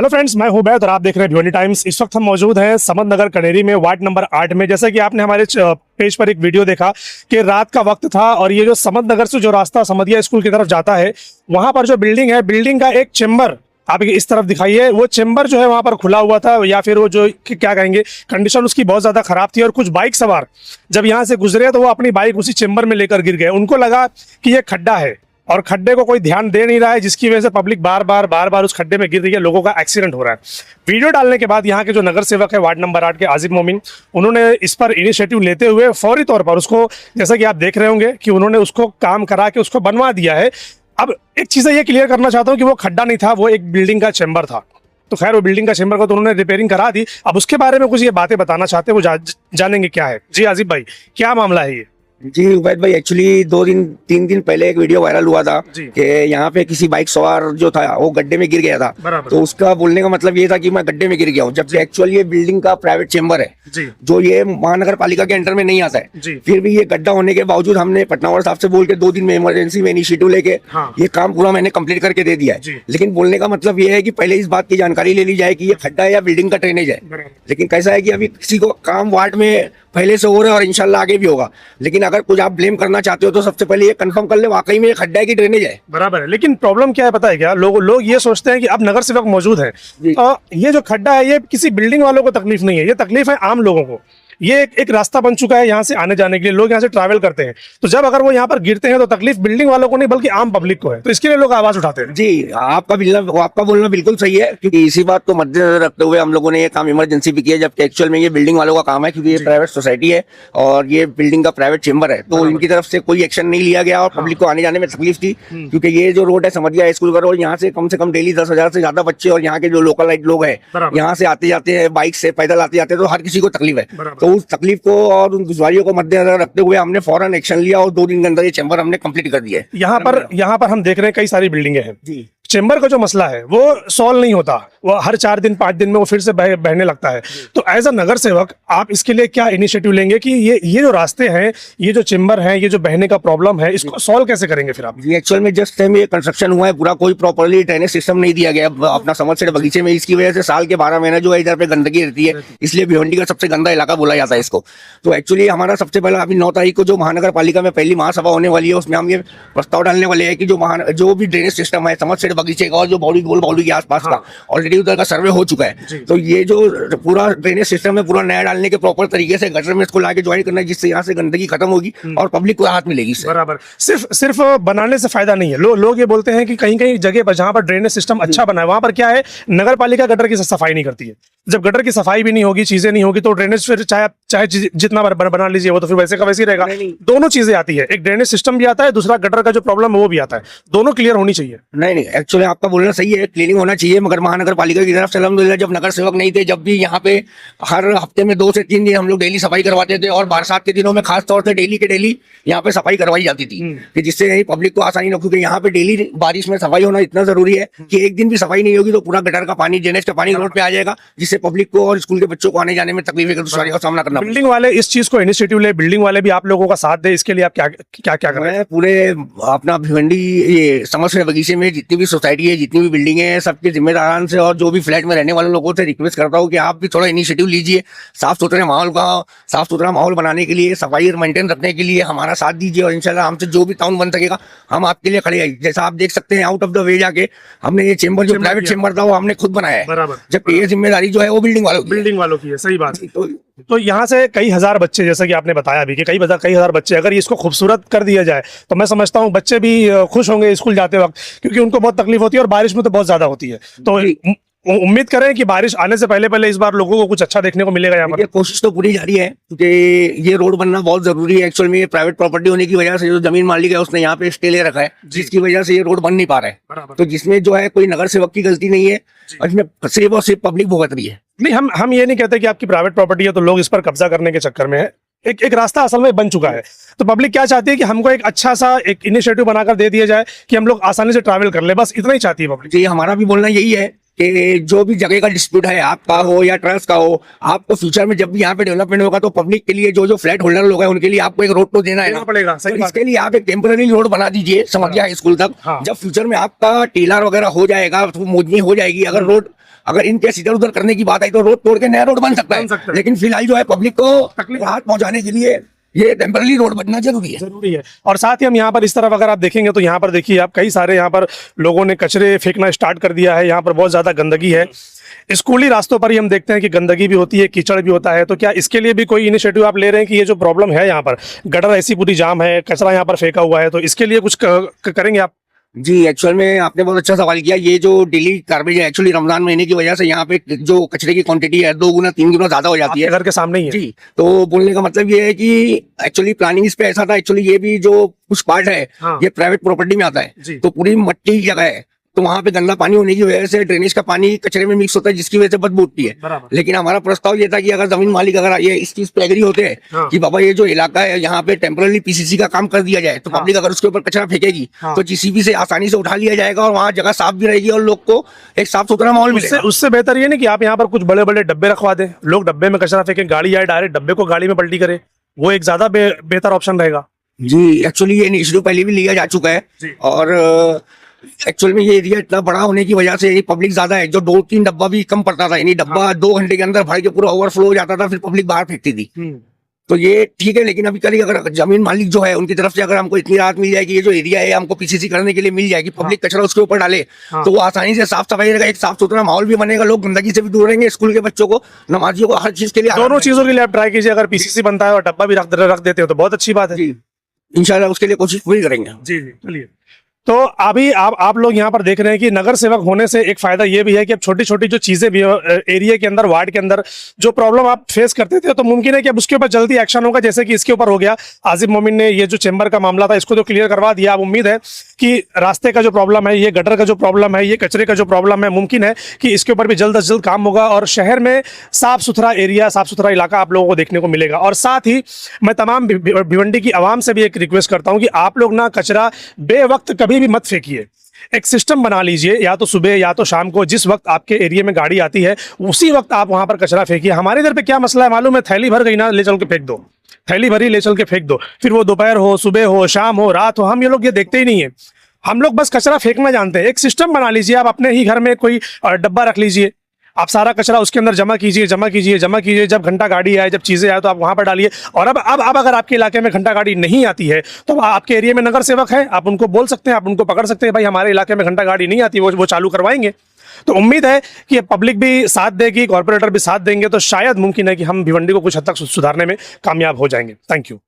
Hello friends, मैं हूं बैद और आप देख रहे हैं भिवानी टाइम्स। इस वक्त हम मौजूद हैं समद नगर कनेरी में, वार्ड नंबर 8 में। जैसा कि आपने हमारे पेज पर एक वीडियो देखा कि रात का वक्त था और ये जो समद नगर से जो रास्ता समदिया स्कूल की तरफ जाता है, वहां पर जो बिल्डिंग है, बिल्डिंग का एक चेम्बर आप इस तरफ दिखाइए, वो चेम्बर जो है वहां पर खुला हुआ था, या फिर वो जो क्या कहेंगे, कंडीशन उसकी बहुत ज्यादा खराब थी। और कुछ बाइक सवार जब यहाँ से गुजरे तो वो अपनी बाइक उसी चेम्बर में लेकर गिर गए। उनको लगा कि ये खड्डा है और खड्डे को कोई ध्यान दे नहीं रहा है, जिसकी वजह से पब्लिक बार बार उस खड्डे में गिर रही है, लोगों का एक्सीडेंट हो रहा है। वीडियो डालने के बाद यहाँ के जो नगर सेवक है वार्ड नंबर 8 के आजिब मोमिन, उन्होंने इस पर इनिशिएटिव लेते हुए फौरी तौर पर उसको, जैसा कि आप देख रहे होंगे कि उन्होंने उसको काम करा के उसको बनवा दिया है। अब एक चीज़ ये क्लियर करना चाहता हूँ कि वो खड्डा नहीं था, वो एक बिल्डिंग का चैम्बर था। तो खैर वो बिल्डिंग का चैम्बर को तो उन्होंने रिपेयरिंग करा दी। अब उसके बारे में कुछ ये बातें बताना चाहते हैं, वो जानेंगे क्या है। जी आजिब भाई, क्या मामला है ये? जी उबैद भाई, एक्चुअली 3 दिन पहले एक वीडियो वायरल हुआ था कि यहाँ पे किसी बाइक सवार जो था वो गड्ढे में गिर गया था। तो उसका बोलने का मतलब ये था कि मैं गड्ढे में गिर गया हूँ, जबकि एक्चुअल ये बिल्डिंग का प्राइवेट चेम्बर है जो ये महानगर पालिका के अंडर में नहीं आता है। फिर भी ये गड्ढा होने के बावजूद हमने पटनावर साहब से बोल के 2 दिन में इमरजेंसी में इनिशिएटिव लेके ये काम पूरा मैंने कंप्लीट करके दे दिया है। लेकिन बोलने का मतलब ये है कि पहले इस बात की जानकारी ले ली जाए कि ये खड्डा है या बिल्डिंग का ड्रेनेज है। लेकिन कैसा है कि अभी किसी को काम वार्ड में पहले से हो रहा है और इंशाल्लाह आगे भी होगा। लेकिन अगर कुछ आप ब्लेम करना चाहते हो तो सबसे पहले ये कंफर्म कर ले वाकई में ये खड्डा है कि ड्रेनेज है। बराबर है, लेकिन प्रॉब्लम क्या है पता है क्या? लोग ये सोचते हैं कि अब नगर सेवक मौजूद है, ये जो खड्डा है ये किसी बिल्डिंग वालों को तकलीफ नहीं है, ये तकलीफ है आम लोगों को। ये एक रास्ता बन चुका है यहाँ से आने जाने के लिए, लोग यहाँ से ट्रैवल करते हैं। तो जब अगर वो यहाँ पर गिरते हैं तो तकलीफ बिल्डिंग वालों को नहीं बल्कि आम पब्लिक को है। तो इसके लिए लोग आवाज उठाते हैं। जी आपका बोलना बिल्कुल सही है, क्योंकि इसी बात को मद्देनजर रखते हुए हम लोगों ने ये काम इमरजेंसी भी किया, जबकि एक्चुअल में ये बिल्डिंग वालों का काम है, क्योंकि ये प्राइवेट सोसाइटी है और ये बिल्डिंग का प्राइवेट चेम्बर है। तो इनकी तरफ से कोई एक्शन नहीं लिया गया और पब्लिक को आने जाने में तकलीफ थी, क्योंकि ये जो रोड है समदिया स्कूल का रोड, यहाँ से कम डेली 10,000 से ज्यादा बच्चे और यहाँ के जो लोकल लोग हैं यहाँ से आते जाते हैं, बाइक से पैदल आते जाते हैं, तो हर किसी को तकलीफ है। तो उस तकलीफ को और उन दुश्वारियों को मद्देनजर रखते हुए हमने फौरन एक्शन लिया और 2 दिन के अंदर ये चैम्बर हमने कंप्लीट कर दिया है। यहाँ पर हम देख रहे हैं कई सारी बिल्डिंगें हैं जी। चेम्बर का जो मसला है वो सॉल्व नहीं होता, वो हर 4 दिन 5 दिन में वो फिर से बहने लगता है। तो एज अ नगर सेवक आप इसके लिए क्या इनिशिएटिव लेंगे कि ये जो रास्ते हैं, ये जो चेम्बर है, ये जो बहने का प्रॉब्लम है, इसको सॉल्व कैसे करेंगे फिर आप? जी एक्चुअल में जस्ट टाइम ये कंस्ट्रक्शन हुआ है, पूरा कोई प्रॉपर्ली ड्रेनेज सिस्टम नहीं दिया गया अपना समझ से बगीचे में। इसकी वजह से साल के 12 महीने जो है इधर पे गंदगी रहती है, इसलिए भिवंडी का सबसे गंदा इलाका बोला जाता है इसको। तो एक्चुअली हमारा सबसे पहला अभी 9 तारीख को जो महानगर पालिका में पहली महासभा होने वाली है, उसमें हम ये प्रस्ताव डालने वाले हैं कि जो भी ड्रेनेज सिस्टम है समझ से बगीचे का और जो गोल बाउंड्री के आसपास का ऑलरेडी उधर का सर्वे हो चुका है। तो ये जो पूरा ड्रेनेज सिस्टम है पूरा नया डालने के प्रॉपर तरीके से गटर में इसको लाके ज्वाइन करना है, जिससे यहाँ से गंदगी खत्म होगी और पब्लिक को राहत मिलेगी। बराबर, सिर्फ बनाने से फायदा नहीं है। लोग ये बोलते हैं कि कहीं जगह पर जहाँ पर ड्रेनेज सिस्टम अच्छा बना है वहां पर क्या है, नगर पालिका गटर की सफाई नहीं करती है। जब गटर की सफाई भी नहीं होगी, चीजें नहीं होगी, तो ड्रेनेज फिर चाहे जितना बना लीजिए वो तो फिर वैसे का वैसे ही रहेगा। दोनों चीजें आती है, एक ड्रेनेज सिस्टम भी आता है, दूसरा गटर का जो प्रॉब्लम है वो भी आता है। दोनों क्लियर होनी चाहिए। नहीं एक्चुअली आपका बोलना सही है, क्लीनिंग होना चाहिए, मगर महानगर पालिका की तरफ से अल्हम्दुलिल्लाह जब नगर सेवक नहीं थे, जब भी यहाँ पे हर हफ्ते में 2 से 3 दिन हम लोग डेली सफाई करवाते थे और बरसात के दिनों में खास तौर से डेली के डेली यहाँ पे सफाई करवाई जाती थी, कि जिससे पब्लिक को आसानी न, क्योंकि यहाँ पे डेली बारिश में सफाई होना इतना जरूरी है कि एक दिन भी सफाई नहीं होगी तो पूरा गटर का पानी, ड्रेनेज का पानी रोड पे आ जाएगा, जिससे पब्लिक को और स्कूल के बच्चों को आने जाने में तकलीफ का सामना करना। बिल्डिंग वाले इस चीज को इनिशिएटिव ले, बिल्डिंग वाले भी आप लोगों का साथ दे, इसके लिए आप क्या कर रहे हैं? पूरे अपना भिवंडी ये समस्या बगीचे में जितनी भी सोसाइटी है, जितनी भी बिल्डिंग है, सबके जिम्मेदारान से और जो भी फ्लैट में रहने वाले लोगों से रिक्वेस्ट करता हूँ कि आप भी थोड़ा इनिशिएटिव लीजिए, साफ सुथरा माहौल बनाने के लिए, सफाई मेंटेन रखने के लिए हमारा साथ दीजिए और इंशाल्लाह हमसे जो भी ताउन बन सकेगा हम आपके लिए खड़े हैं। जैसा आप देख सकते हैं आउट ऑफ द वे जाके हमने ये चेम्बर जो प्राइवेट चेम्बर था वो हमने खुद बनाया है, जबकि ये जिम्मेदारी जो है वो बिल्डिंग वालों की है। सही बात। तो यहाँ से कई हजार बच्चे, जैसा कि आपने बताया अभी कि कई हजार बच्चे, अगर इसको खूबसूरत कर दिया जाए तो मैं समझता हूँ बच्चे भी खुश होंगे स्कूल जाते वक्त, क्योंकि उनको बहुत तकलीफ होती है और बारिश में तो बहुत ज्यादा होती है। तो उम्मीद करें कि बारिश आने से पहले इस बार लोगों को कुछ अच्छा देखने को मिलेगा। यहाँ पर कोशिश तो पूरी जारी है, क्योंकि ये रोड बनना बहुत जरूरी है। एक्चुअल में ये प्राइवेट प्रॉपर्टी होने की वजह से जो जमीन मालिक है उसने यहाँ पे स्टे ले रखा है, जिसकी वजह से ये रोड बन नहीं पा रहा है। तो जिसमें जो है कोई नगर सेवक की गलती नहीं है, इसमें सिर्फ और सिर्फ पब्लिक भुगत रही है। नहीं, हम ये नहीं कहते कि आपकी प्राइवेट प्रॉपर्टी है तो लोग इस पर कब्जा करने के चक्कर में है। एक रास्ता असल में बन चुका है, तो पब्लिक क्या चाहती है कि हमको एक अच्छा सा एक इनिशिएटिव बनाकर दे दिया जाए कि हम लोग आसानी से ट्रैवल कर ले, बस इतना ही चाहती है पब्लिक। जी हमारा भी बोलना यही है कि जो भी जगह का डिस्प्यूट है, आपका हो या ट्रस्ट का हो, आपको फ्यूचर में जब भी यहाँ पे डेवलपमेंट होगा तो पब्लिक के लिए जो फ्लैट होल्डर लोग हैं उनके लिए आपको एक रोड तो देना है ना पड़ेगा। सही तो बात इसके लिए आप एक टेम्पररी रोड बना दीजिए समझिया हाई स्कूल तक। हाँ। जब फ्यूचर में आपका टेलर वगैरह हो जाएगा तो मोजनी हो जाएगी, अगर रोड अगर इनकेस इधर उधर करने की बात आई तो रोड तोड़ के नया रोड बन सकता है। लेकिन फिलहाल जो है पब्लिक को राहत पहुंचाने के लिए ये टेम्पररी रोड बनना जरूरी है। और साथ ही हम यहाँ पर इस तरफ अगर आप देखेंगे तो यहाँ पर देखिए आप कई सारे यहाँ पर लोगों ने कचरे फेंकना स्टार्ट कर दिया है। यहाँ पर बहुत ज्यादा गंदगी है। स्कूली रास्तों पर ही हम देखते हैं कि गंदगी भी होती है, कीचड़ भी होता है। तो क्या इसके लिए भी कोई इनिशिएटिव आप ले रहे हैं कि ये जो प्रॉब्लम है यहाँ पर गटर ऐसी पूरी जाम है, कचरा यहाँ पर फेंका हुआ है, तो इसके लिए कुछ करेंगे आप? जी, एक्चुअल में आपने बहुत अच्छा सवाल किया। ये जो डेली गार्बेज है एक्चुअली रमजान महीने की वजह से यहाँ पे जो कचरे की क्वांटिटी है 2 गुना 3 गुना ज्यादा हो जाती है। घर के सामने ही है। जी, तो बोलने का मतलब ये है कि एक्चुअली प्लानिंग इस पे ऐसा था। एक्चुअली ये भी जो कुछ पार्ट है ये प्राइवेट प्रॉपर्टी में आता है, तो पूरी मट्टी की जगह है, तो वहां पे गंदा पानी होने की वजह से ड्रेनेज का पानी कचरे में मिक्स होता है, जिसकी वजह से बदबू उठती है। लेकिन हमारा प्रस्ताव ये था कि अगर जमीन मालिक अगर ये इस चीज पे एग्री होते हैं कि बाबा ये जो इलाका है यहाँ पे टेम्पररी पीसीसी का काम कर दिया जाए, तो पब्लिक अगर उसके ऊपर कचरा फेंकेगी तो जीसीबी से आसानी से उठा लिया जाएगा और वहाँ जगह साफ भी रहेगी और लोग को एक साफ सुथरा माहौल मिलेगा। उससे बेहतर ये नहीं कि आप यहाँ पर कुछ बड़े बड़े डब्बे रखवा दें, लोग डब्बे में कचरा फेंके, गाड़ी आए डायरेक्ट डब्बे को गाड़ी में पलटी करे, वो एक ज्यादा बेहतर ऑप्शन रहेगा। जी, एक्चुअली ये इनिशिएटिव पहले भी लिया जा चुका है और एक्चुअल में ये एरिया इतना बड़ा होने की वजह से पब्लिक ज्यादा है, जो 2-3 डब्बा भी कम पड़ता था, यानी डब्बा 2 घंटे के अंदर भर के पूरा ओवरफ्लो हो जाता था, फिर पब्लिक बाहर फेंकती थी। तो ये ठीक है, लेकिन अभी कभी अगर जमीन मालिक जो है उनकी तरफ से अगर हमको इतनी राहत मिल जाएगी, ये जो एरिया है हमको पीसीसी करने के लिए मिल जाएगी, पब्लिक कचरा उसके ऊपर डाले तो वो आसानी से साफ सफाई रहेगा, एक साफ सुथरा माहौल भी बनेगा, लोग गंदगी से भी दूर रहेंगे, स्कूल के बच्चों को, नमाजियों को, हर चीज के लिए, दोनों चीजों के लिए आप ट्राई कीजिए। अगर पीसीसी बनता है और डब्बा भी रख देते हो तो बहुत अच्छी बात है। जी, इंशाल्लाह उसके लिए कोशिश पूरी करेंगे। जी जी, चलिए। तो अभी आप लोग यहाँ पर देख रहे हैं कि नगर सेवक होने से एक फायदा ये भी है कि अब छोटी छोटी जो चीजें भी एरिया के अंदर, वार्ड के अंदर जो प्रॉब्लम आप फेस करते थे, तो मुमकिन है कि अब उसके ऊपर जल्दी एक्शन होगा, जैसे कि इसके ऊपर हो गया। आसिफ मोमिन ने ये जो चेंबर का मामला था इसको तो क्लियर करवा दिया। अब उम्मीद है कि रास्ते का जो प्रॉब्लम है, ये गटर का जो प्रॉब्लम है, ये कचरे का जो प्रॉब्लम है, मुमकिन है कि इसके ऊपर भी जल्द से जल्द काम होगा और शहर में साफ सुथरा एरिया, साफ सुथरा इलाका आप लोगों को देखने को मिलेगा। और साथ ही मैं तमाम भिवंडी की आवाम से भी एक रिक्वेस्ट करता हूँ कि आप लोग ना कचरा बेवक्त कभी भी मत फेंकिए। एक सिस्टम बना लीजिए, या तो सुबह या तो शाम को, जिस वक्त आपके एरिया में गाड़ी आती है उसी वक्त आप वहां पर कचरा फेंकिए। हमारे इधर पे क्या मसला है मालूम है, थैली भर गई ना, ले चल के फेंक दो, थैली भरी ले चल के फेंक दो, फिर वो दोपहर हो, सुबह हो, शाम हो, रात हो, हम ये लोग ये देखते ही नहीं है। हम लोग बस कचरा फेंकना जानते हैं। एक सिस्टम बना लीजिए, आप अपने ही घर में कोई डब्बा रख लीजिए, आप सारा कचरा उसके अंदर जमा कीजिए, जब घंटा गाड़ी आए, जब चीजें आए तो आप वहां पर डालिए। और अब अगर आपके इलाके में घंटा गाड़ी नहीं आती है तो आपके एरिया में नगर सेवक है, आप उनको बोल सकते हैं, आप उनको पकड़ सकते हैं, भाई हमारे इलाके में घंटा गाड़ी नहीं आती, वो चालू करवाएंगे। तो उम्मीद है कि पब्लिक भी साथ देगी, कॉर्पोरेटर भी साथ देंगे, तो शायद मुमकिन है कि हम भिवंडी को कुछ हद तक सुधारने में कामयाब हो जाएंगे। Thank you.